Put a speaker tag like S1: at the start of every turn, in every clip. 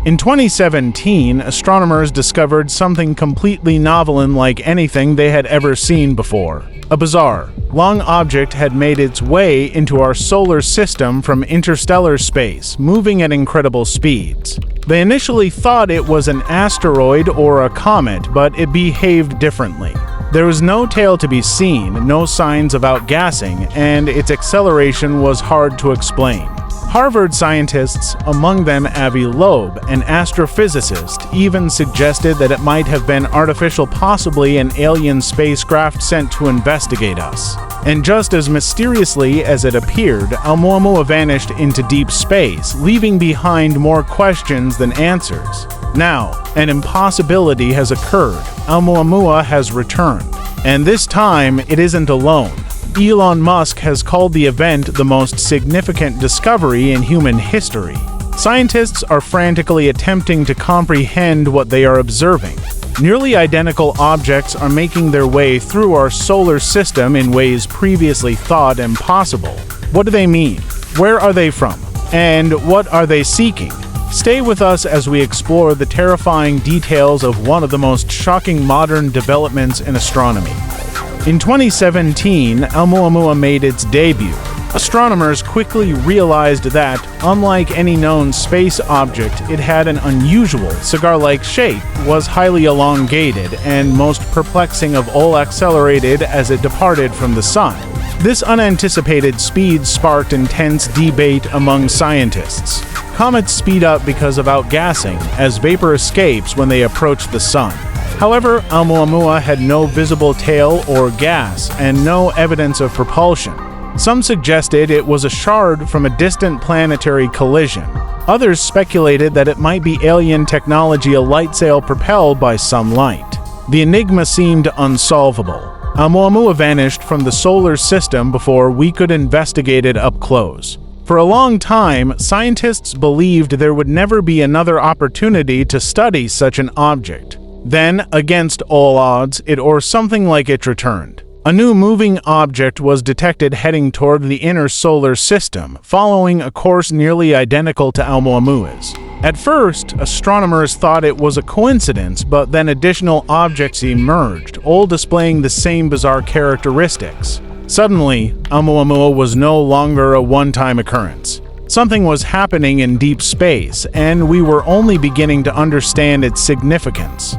S1: In 2017, astronomers discovered something completely novel, unlike anything they had ever seen before. A bizarre, long object had made its way into our solar system from interstellar space, moving at incredible speeds. They initially thought it was an asteroid or a comet, but it behaved differently. There was no tail to be seen, no signs of outgassing, and its acceleration was hard to explain. Harvard scientists, among them Avi Loeb, an astrophysicist, even suggested that it might have been artificial, possibly an alien spacecraft sent to investigate us. And just as mysteriously as it appeared, Oumuamua vanished into deep space, leaving behind more questions than answers. Now, an impossibility has occurred. Oumuamua has returned. And this time, it isn't alone. Elon Musk has called the event the most significant discovery in human history. Scientists are frantically attempting to comprehend what they are observing. Nearly identical objects are making their way through our solar system in ways previously thought impossible. What do they mean? Where are they from? And what are they seeking? Stay with us as we explore the terrifying details of one of the most shocking modern developments in astronomy. In 2017, Oumuamua made its debut. Astronomers quickly realized that, unlike any known space object, it had an unusual, cigar-like shape, was highly elongated, and most perplexing of all, accelerated as it departed from the Sun. This unanticipated speed sparked intense debate among scientists. Comets speed up because of outgassing, as vapor escapes when they approach the Sun. However, Oumuamua had no visible tail or gas, and no evidence of propulsion. Some suggested it was a shard from a distant planetary collision. Others speculated that it might be alien technology, a light sail propelled by some light. The enigma seemed unsolvable. Oumuamua vanished from the solar system before we could investigate it up close. For a long time, scientists believed there would never be another opportunity to study such an object. Then, against all odds, it or something like it returned. A new moving object was detected heading toward the inner solar system, following a course nearly identical to Oumuamua's. At first, astronomers thought it was a coincidence, but then additional objects emerged, all displaying the same bizarre characteristics. Suddenly, Oumuamua was no longer a one-time occurrence. Something was happening in deep space, and we were only beginning to understand its significance.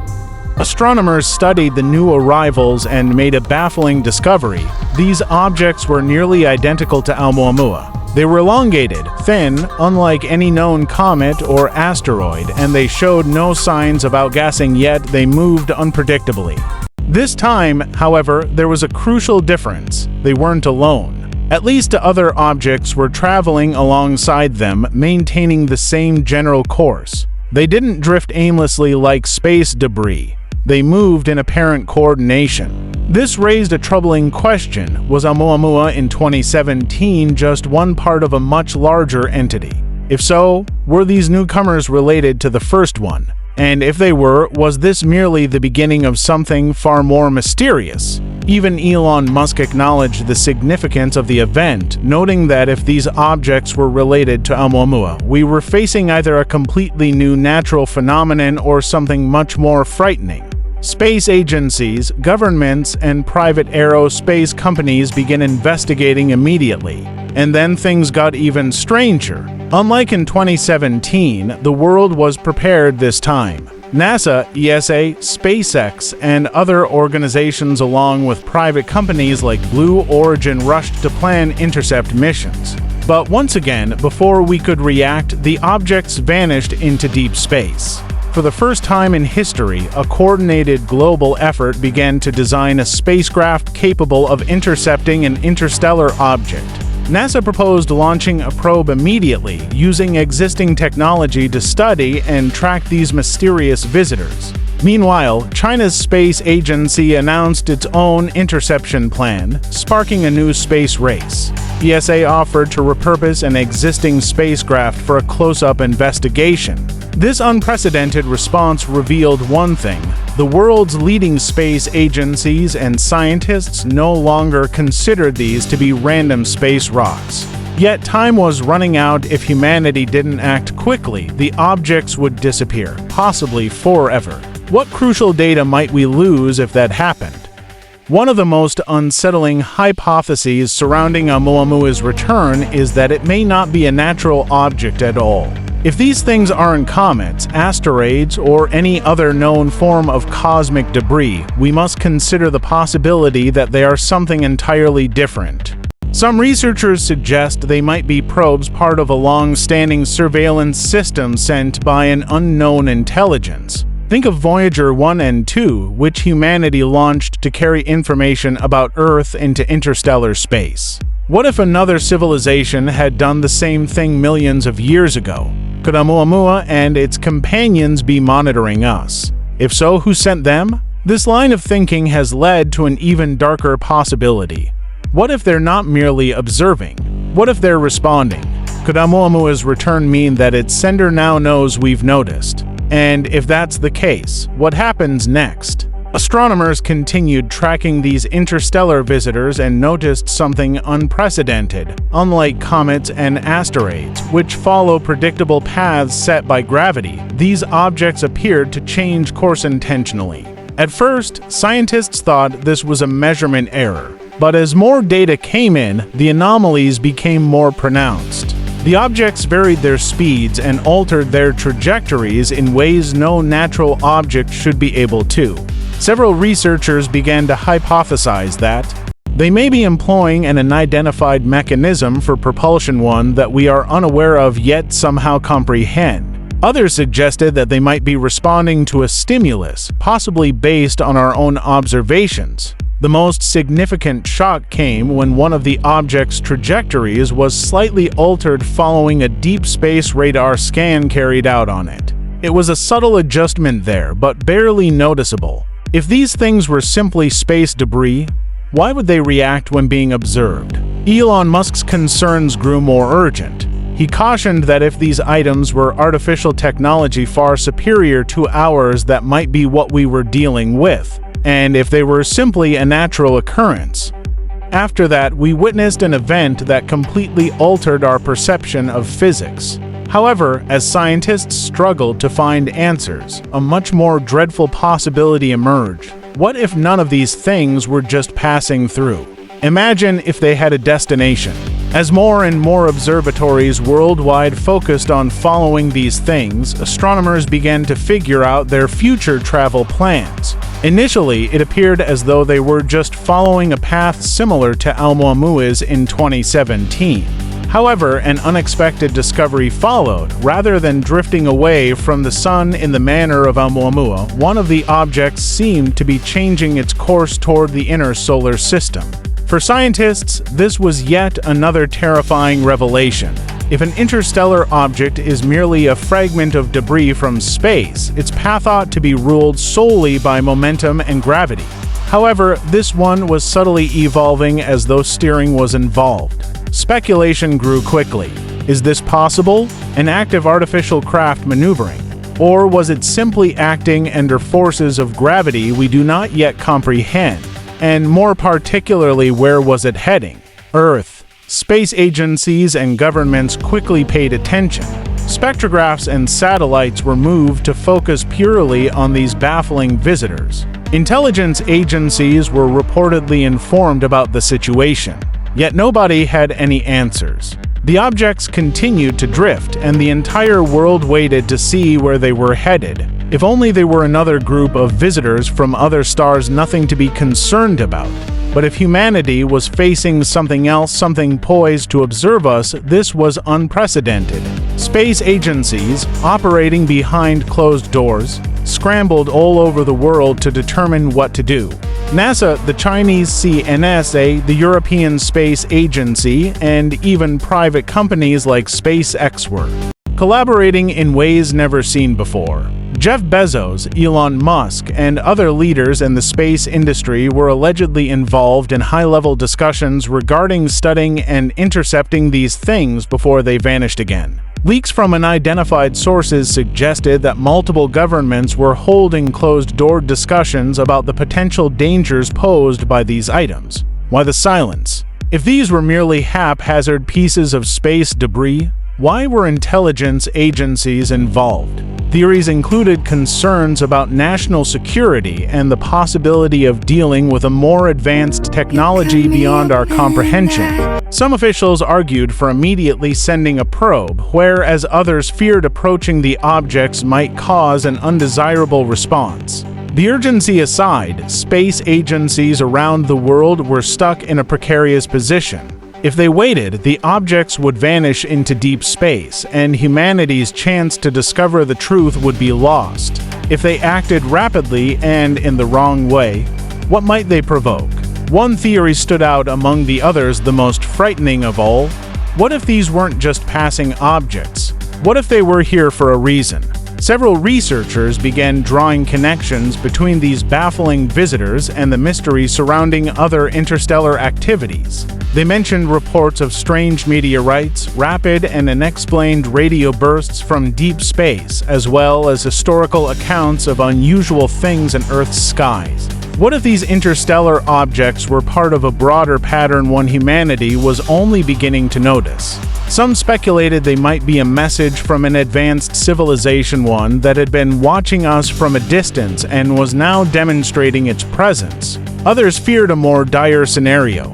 S1: Astronomers studied the new arrivals and made a baffling discovery. These objects were nearly identical to Oumuamua. They were elongated, thin, unlike any known comet or asteroid, and they showed no signs of outgassing, yet they moved unpredictably. This time, however, there was a crucial difference. They weren't alone. At least other objects were traveling alongside them, maintaining the same general course. They didn't drift aimlessly like space debris. They moved in apparent coordination. This raised a troubling question. Was Oumuamua in 2017 just one part of a much larger entity? If so, were these newcomers related to the first one? And if they were, was this merely the beginning of something far more mysterious? Even Elon Musk acknowledged the significance of the event, noting that if these objects were related to Oumuamua, we were facing either a completely new natural phenomenon or something much more frightening. Space agencies, governments, and private aerospace companies began investigating immediately. And then things got even stranger. Unlike in 2017, the world was prepared this time. NASA, ESA, SpaceX, and other organizations along with private companies like Blue Origin rushed to plan intercept missions. But once again, before we could react, the objects vanished into deep space. For the first time in history, a coordinated global effort began to design a spacecraft capable of intercepting an interstellar object. NASA proposed launching a probe immediately, using existing technology to study and track these mysterious visitors. Meanwhile, China's space agency announced its own interception plan, sparking a new space race. ESA offered to repurpose an existing spacecraft for a close-up investigation. This unprecedented response revealed one thing: the world's leading space agencies and scientists no longer considered these to be random space rocks. Yet time was running out. If humanity didn't act quickly, the objects would disappear, possibly forever. What crucial data might we lose if that happened? One of the most unsettling hypotheses surrounding Oumuamua's return is that it may not be a natural object at all. If these things aren't comets, asteroids, or any other known form of cosmic debris, we must consider the possibility that they are something entirely different. Some researchers suggest they might be probes, part of a long-standing surveillance system sent by an unknown intelligence. Think of Voyager 1 and 2, which humanity launched to carry information about Earth into interstellar space. What if another civilization had done the same thing millions of years ago? Could Oumuamua and its companions be monitoring us? If so, who sent them? This line of thinking has led to an even darker possibility. What if they're not merely observing? What if they're responding? Could Oumuamua's return mean that its sender now knows we've noticed? And if that's the case, what happens next? Astronomers continued tracking these interstellar visitors and noticed something unprecedented. Unlike comets and asteroids, which follow predictable paths set by gravity, these objects appeared to change course intentionally. At first, scientists thought this was a measurement error, but as more data came in, the anomalies became more pronounced. The objects varied their speeds and altered their trajectories in ways no natural object should be able to. Several researchers began to hypothesize that they may be employing an unidentified mechanism for propulsion, one that we are unaware of yet somehow comprehend. Others suggested that they might be responding to a stimulus, possibly based on our own observations. The most significant shock came when one of the object's trajectories was slightly altered following a deep space radar scan carried out on it. It was a subtle adjustment there, but barely noticeable. If these things were simply space debris, why would they react when being observed? Elon Musk's concerns grew more urgent. He cautioned that if these items were artificial technology far superior to ours, that might be what we were dealing with, and if they were simply a natural occurrence. After that, we witnessed an event that completely altered our perception of physics. However, as scientists struggled to find answers, a much more dreadful possibility emerged. What if none of these things were just passing through? Imagine if they had a destination. As more and more observatories worldwide focused on following these things, astronomers began to figure out their future travel plans. Initially, it appeared as though they were just following a path similar to Oumuamua's in 2017. However, an unexpected discovery followed. Rather than drifting away from the sun in the manner of Oumuamua, one of the objects seemed to be changing its course toward the inner solar system. For scientists, this was yet another terrifying revelation. If an interstellar object is merely a fragment of debris from space, its path ought to be ruled solely by momentum and gravity. However, this one was subtly evolving as though steering was involved. Speculation grew quickly. Is this possible? An active artificial craft maneuvering? Or was it simply acting under forces of gravity we do not yet comprehend? And more particularly, where was it heading? Earth. Space agencies and governments quickly paid attention. Spectrographs and satellites were moved to focus purely on these baffling visitors. Intelligence agencies were reportedly informed about the situation, yet nobody had any answers. The objects continued to drift, and the entire world waited to see where they were headed. If only they were another group of visitors from other stars, nothing to be concerned about. But if humanity was facing something else, something poised to observe us, this was unprecedented. Space agencies, operating behind closed doors, scrambled all over the world to determine what to do. NASA, the Chinese CNSA, the European Space Agency, and even private companies like SpaceX were collaborating in ways never seen before. Jeff Bezos, Elon Musk, and other leaders in the space industry were allegedly involved in high-level discussions regarding studying and intercepting these things before they vanished again. Leaks from unidentified sources suggested that multiple governments were holding closed-door discussions about the potential dangers posed by these items. Why the silence? If these were merely haphazard pieces of space debris, why were intelligence agencies involved? Theories included concerns about national security and the possibility of dealing with a more advanced technology beyond our comprehension. Some officials argued for immediately sending a probe, whereas others feared approaching the objects might cause an undesirable response. The urgency aside, space agencies around the world were stuck in a precarious position. If they waited, the objects would vanish into deep space, and humanity's chance to discover the truth would be lost. If they acted rapidly and in the wrong way, what might they provoke? One theory stood out among the others, the most frightening of all. What if these weren't just passing objects? What if they were here for a reason? Several researchers began drawing connections between these baffling visitors and the mystery surrounding other interstellar activities. They mentioned reports of strange meteorites, rapid and unexplained radio bursts from deep space, as well as historical accounts of unusual things in Earth's skies. What if these interstellar objects were part of a broader pattern one humanity was only beginning to notice? Some speculated they might be a message from an advanced civilization, one that had been watching us from a distance and was now demonstrating its presence. Others feared a more dire scenario.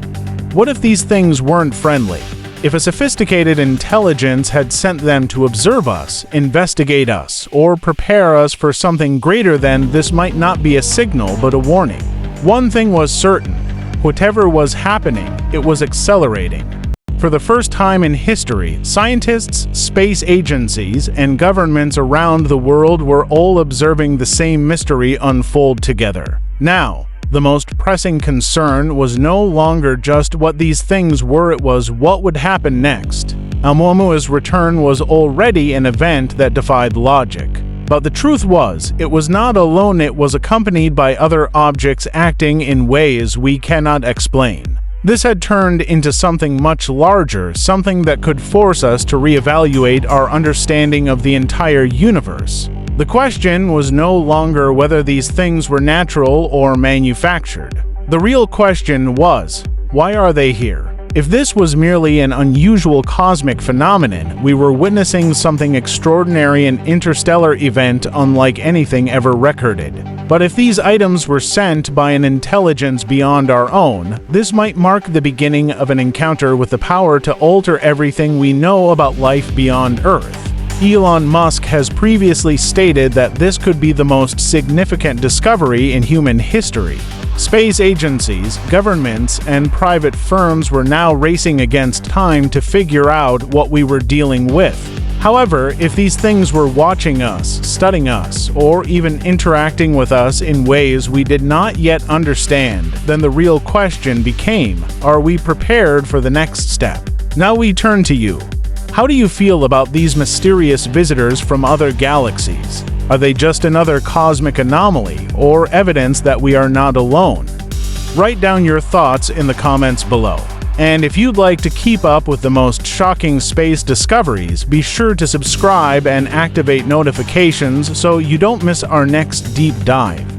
S1: What if these things weren't friendly? If a sophisticated intelligence had sent them to observe us, investigate us, or prepare us for something greater, then this might not be a signal but a warning. One thing was certain: whatever was happening, it was accelerating. For the first time in history, scientists, space agencies, and governments around the world were all observing the same mystery unfold together. Now, the most pressing concern was no longer just what these things were, it was what would happen next. Oumuamua's return was already an event that defied logic. But the truth was, it was not alone, it was accompanied by other objects acting in ways we cannot explain. This had turned into something much larger, something that could force us to reevaluate our understanding of the entire universe. The question was no longer whether these things were natural or manufactured. The real question was, why are they here? If this was merely an unusual cosmic phenomenon, we were witnessing something extraordinary, an interstellar event unlike anything ever recorded. But if these items were sent by an intelligence beyond our own, this might mark the beginning of an encounter with the power to alter everything we know about life beyond Earth. Elon Musk has previously stated that this could be the most significant discovery in human history. Space agencies, governments, and private firms were now racing against time to figure out what we were dealing with. However, if these things were watching us, studying us, or even interacting with us in ways we did not yet understand, then the real question became, are we prepared for the next step? Now we turn to you. How do you feel about these mysterious visitors from other galaxies? Are they just another cosmic anomaly, or evidence that we are not alone? Write down your thoughts in the comments below. And if you'd like to keep up with the most shocking space discoveries, be sure to subscribe and activate notifications so you don't miss our next deep dive.